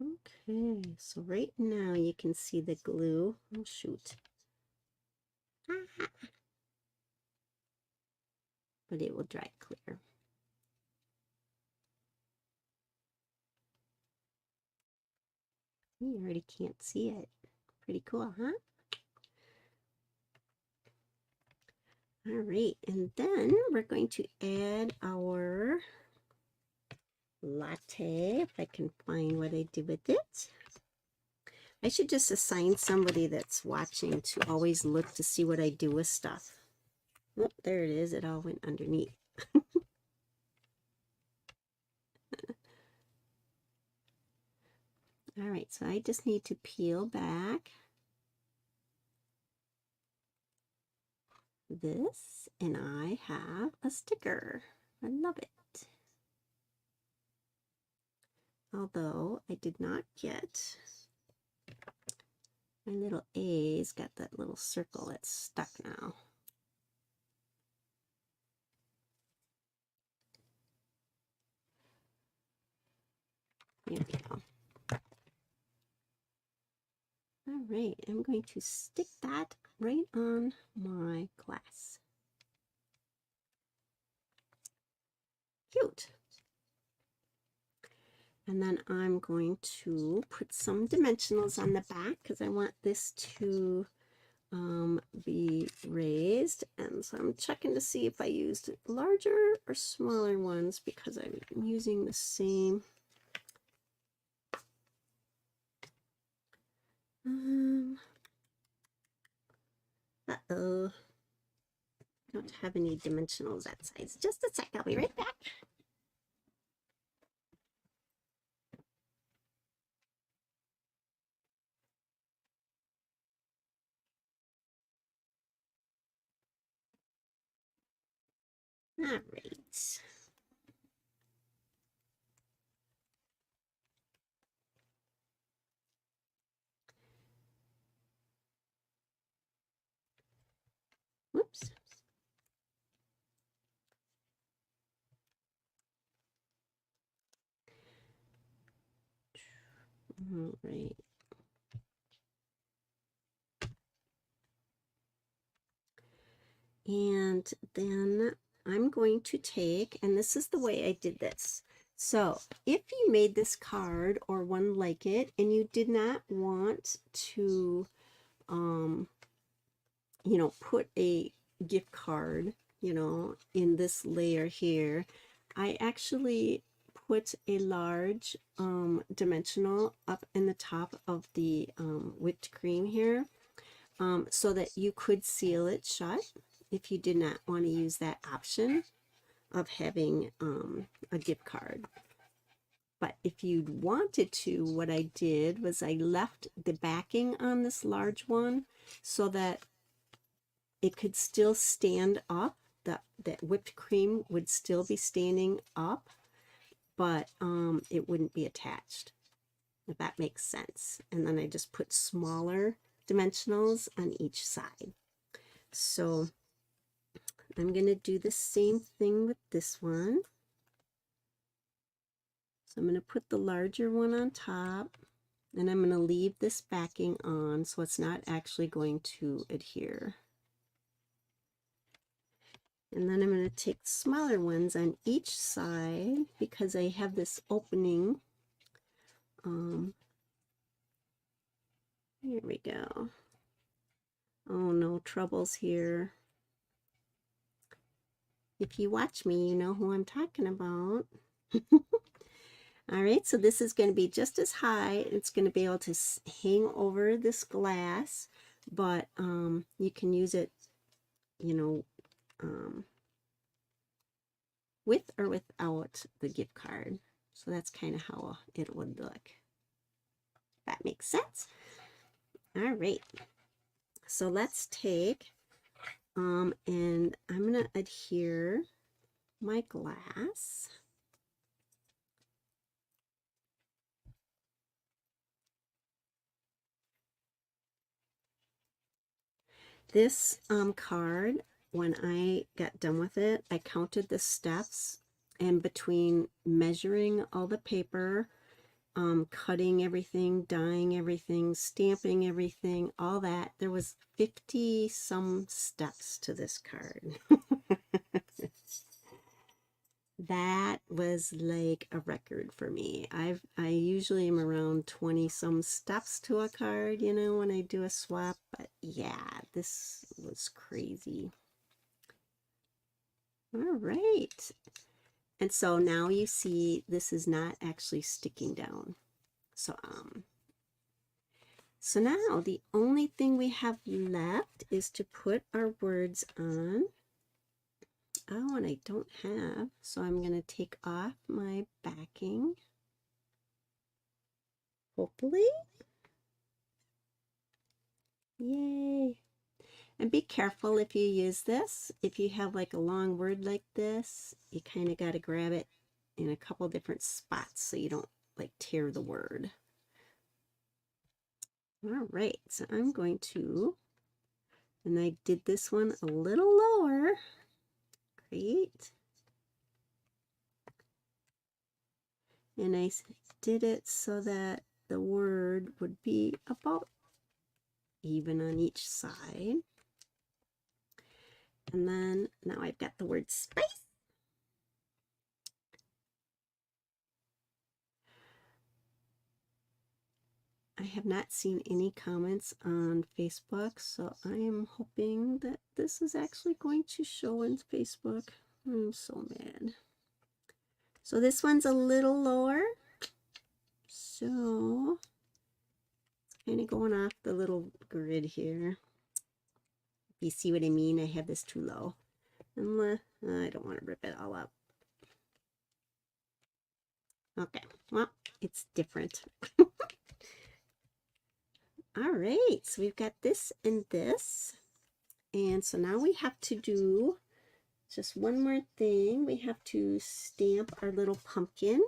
Okay, so right now you can see the glue. Oh shoot. but it will dry clear. You already can't see it. Pretty cool, huh? All right, and then we're going to add our latte, if I can find what I did with it. I should just assign somebody that's watching to always look to see what I do with stuff. Oh, there it is. It all went underneath. All right, so I just need to peel back this, and I have a sticker. I love it. Although I did not get my little A's, got that little circle that's stuck now. There we go. All right, I'm going to stick that right on my glass. Cute. And then I'm going to put some dimensionals on the back because I want this to be raised. And so I'm checking to see if I used larger or smaller ones because I'm using the same. Uh-oh. Don't have any dimensionals that size. Just a sec, I'll be right back. All right. Whoops. All right. And then I'm going to take, and this is the way I did this. So if you made this card or one like it and you did not want to, you know, put a gift card, you know, in this layer here, I actually put a large dimensional up in the top of the whipped cream here so that you could seal it shut if you did not want to use that option of having a gift card. But if you wanted to, what I did was I left the backing on this large one so that it could still stand up. That whipped cream would still be standing up, but it wouldn't be attached, if that makes sense. And then I just put smaller dimensionals on each side. So I'm going to do the same thing with this one. So I'm going to put the larger one on top, and I'm going to leave this backing on so it's not actually going to adhere. And then I'm going to take smaller ones on each side because I have this opening. Here we go. Oh, no troubles here. If you watch me, you know who I'm talking about. All right, so this is going to be just as high. It's going to be able to hang over this glass, but you can use it, you know, with or without the gift card. So that's kind of how it would look. That makes sense. All right, so let's take and I'm going to adhere my glass. This card, when I got done with it, I counted the steps, and between measuring all the paper, cutting everything, dyeing everything, stamping everything, all that, there was 50 some steps to this card. That was like a record for me. I usually am around 20 some steps to a card, you know, when I do a swap, but yeah, this was crazy. All right. And so now you see this is not actually sticking down. So now the only thing we have left is to put our words on. Oh, and I don't have, so I'm going to take off my backing. Hopefully. Yay. And be careful if you use this. If you have like a long word like this, you kind of got to grab it in a couple different spots so you don't like tear the word. All right, so I'm going to, and I did this one a little lower. Great. And I did it so that the word would be about even on each side. And then now I've got the word spice. I have not seen any comments on Facebook, so I am hoping that this is actually going to show on Facebook. I'm so mad. So this one's a little lower. So it's kind of going off the little grid here. If you see what I mean, I have this too low. And I don't want to rip it all up. Okay, well, it's different. All right, so we've got this and this. And so now we have to do just one more thing. We have to stamp our little pumpkin.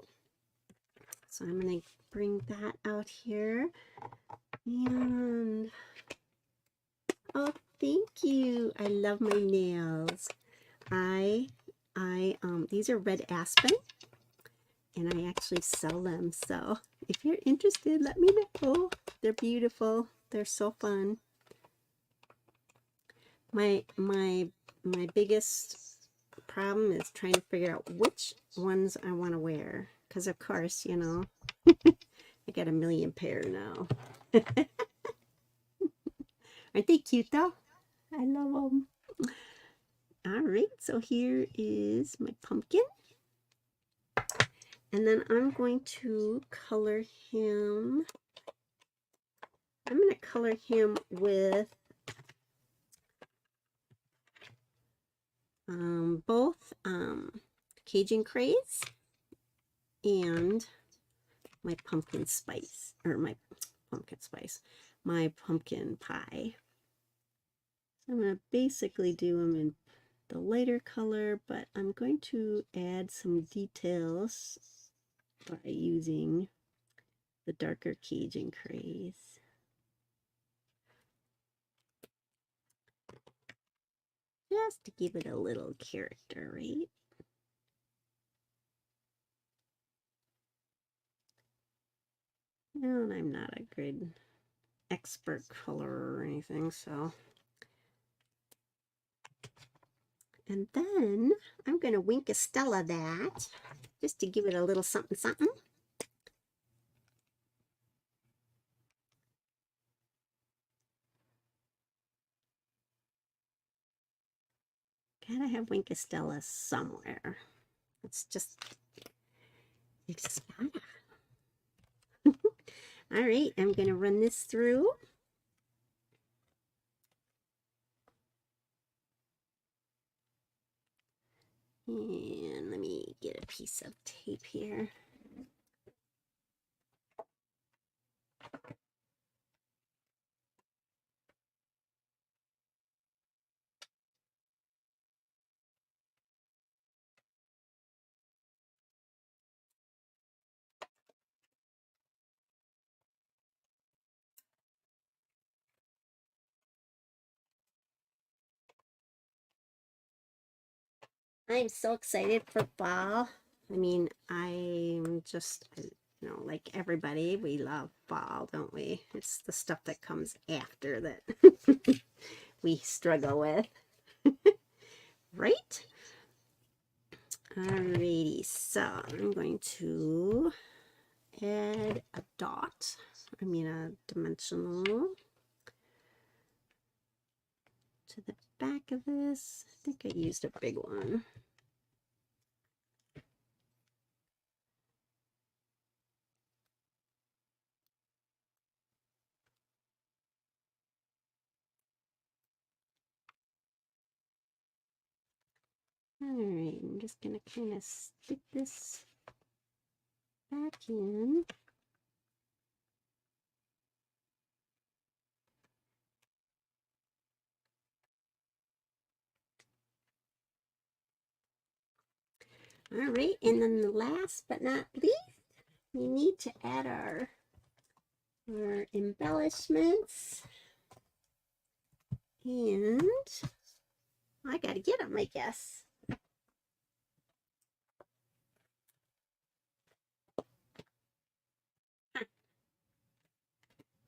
So I'm going to bring that out here. And oh, thank you. I love my nails. These are red aspen, and I actually sell them. So if you're interested, let me know. They're beautiful. They're so fun. My biggest problem is trying to figure out which ones I want to wear, because of course, you know, I got a million pair now. Aren't they cute though? I love them. All right, so here is my pumpkin. And then I'm going to color him. I'm going to color him with both Cajun Craze and my pumpkin spice, or my pumpkin pie. So I'm going to basically do them in the lighter color, but I'm going to add some details by using the darker Cajun Craze. Just to give it a little character, right? And I'm not a good expert color or anything, so. And then I'm going to Wink of Stella that, just to give it a little something something. Gotta have Wink of Stella somewhere. It's just gotta. All right, I'm going to run this through. And let me get a piece of tape here. I'm so excited for fall. I mean, I'm just, you know, like everybody, we love fall, don't we? It's the stuff that comes after that we struggle with, right? Alrighty, so I'm going to add a dot, a dimensional to the back of this. I think I used a big one. Alright, I'm just going to kind of stick this back in. All right, and then the last but not least, we need to add our embellishments. And I got to get them, I guess.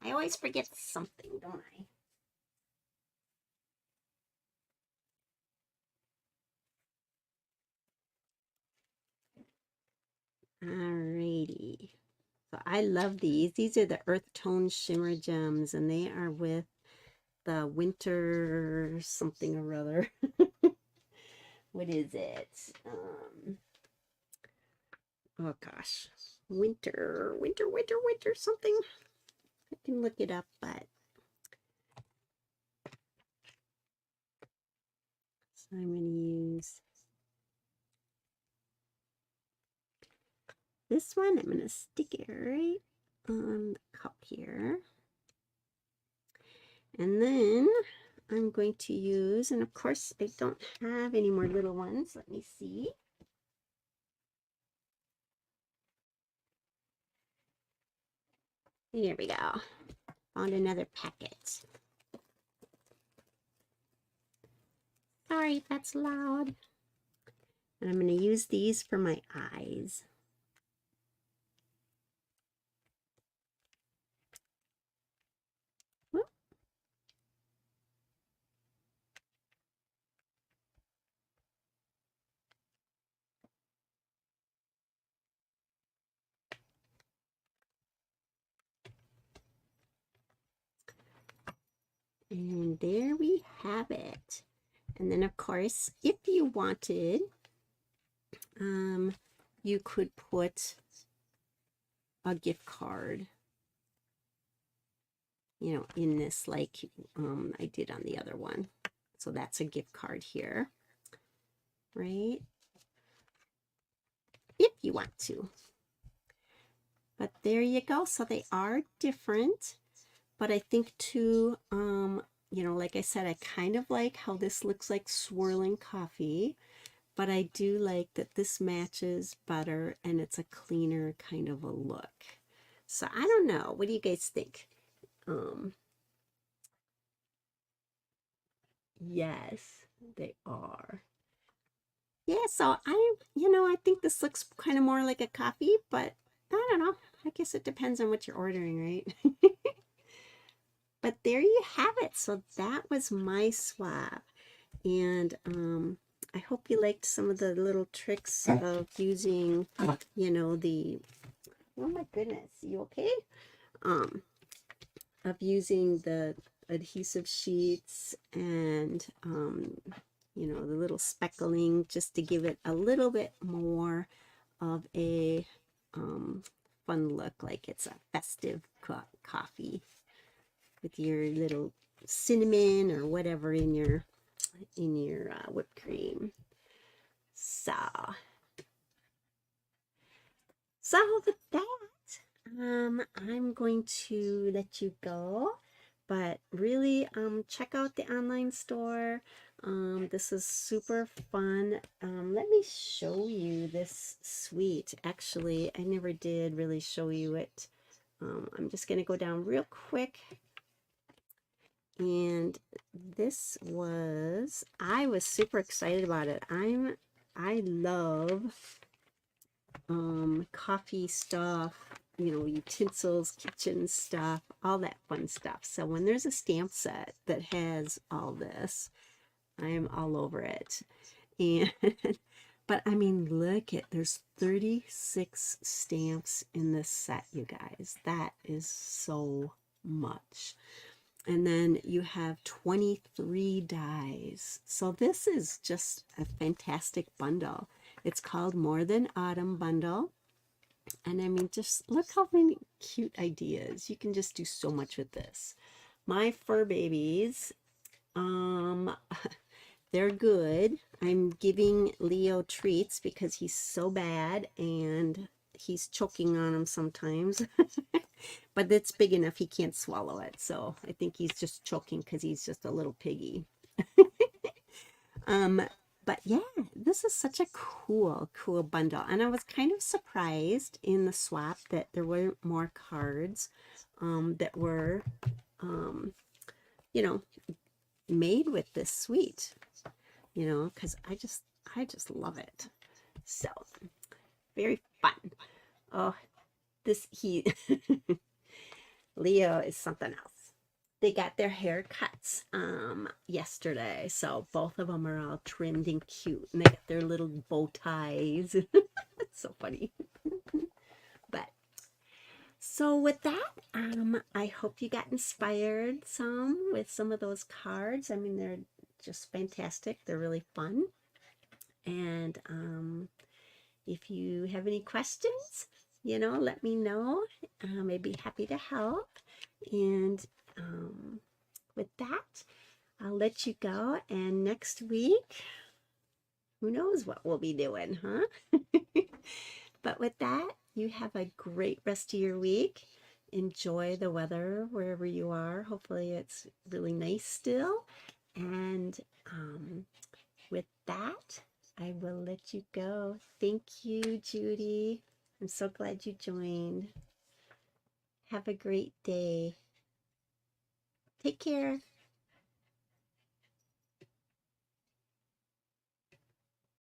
I always forget something, don't I? Alrighty. So I love these. These are the Earth Tone Shimmer Gems, and they are with the winter something or other. What is it? Oh gosh. Winter something. I can look it up, but so I'm going to use this one. I'm going to stick it right on the cup here. And then I'm going to use, and of course I don't have any more little ones. Let me see. Here we go. Found another packet. Sorry if that's loud. And I'm going to use these for my eyes. Whoop. And there we have it. And then of course, if you wanted, you could put a gift card, in this, like I did on the other one. So that's a gift card here, right? If you want to. But there you go. So they are different, but I think too, like I said, I kind of like how this looks like swirling coffee, but I do like that this matches better and it's a cleaner kind of a look. So I don't know. What do you guys think? Yes, they are. Yeah, so I think this looks kind of more like a coffee, but I don't know. I guess it depends on what you're ordering, right? But there you have it. So that was my swab. And I hope you liked some of the little tricks of using, the, oh my goodness, you okay? Of using the adhesive sheets and, the little speckling just to give it a little bit more of a fun look, like it's a festive coffee with your little cinnamon or whatever in your whipped cream. So with that, I'm going to let you go, but really check out the online store. This is super fun. Let me show you this suite. Actually, I never did really show you it. I'm just going to go down real quick. And I was super excited about it. I love coffee stuff, utensils, kitchen stuff, all that fun stuff. So when there's a stamp set that has all this, I'm all over it. And But I mean, look at, there's 36 stamps in this set, you guys. That is so much. And then you have 23 dies. So this is just a fantastic bundle. It's called More Than Autumn Bundle. And I mean, just look how many cute ideas. You can just do so much with this. My fur babies, they're good. I'm giving Leo treats because he's so bad and he's choking on them sometimes. But it's big enough he can't swallow it. So I think he's just choking because he's just a little piggy. But yeah, this is such a cool bundle. And I was kind of surprised in the swap that there weren't more cards that were, you know, made with this suite, you know, because I just love it. So very fun. Oh, Leo is something else. They got their haircuts yesterday, so both of them are all trimmed and cute, and they got their little bow ties. It's so funny. But so with that, I hope you got inspired with some of those cards. I mean, they're just fantastic. They're really fun. And if you have any questions, you know, let me know. I'd be happy to help. And with that, I'll let you go. And next week, who knows what we'll be doing, huh? But with that, you have a great rest of your week. Enjoy the weather wherever you are. Hopefully it's really nice still. And with that, I will let you go. Thank you, Judy. I'm so glad you joined. Have a great day. Take care.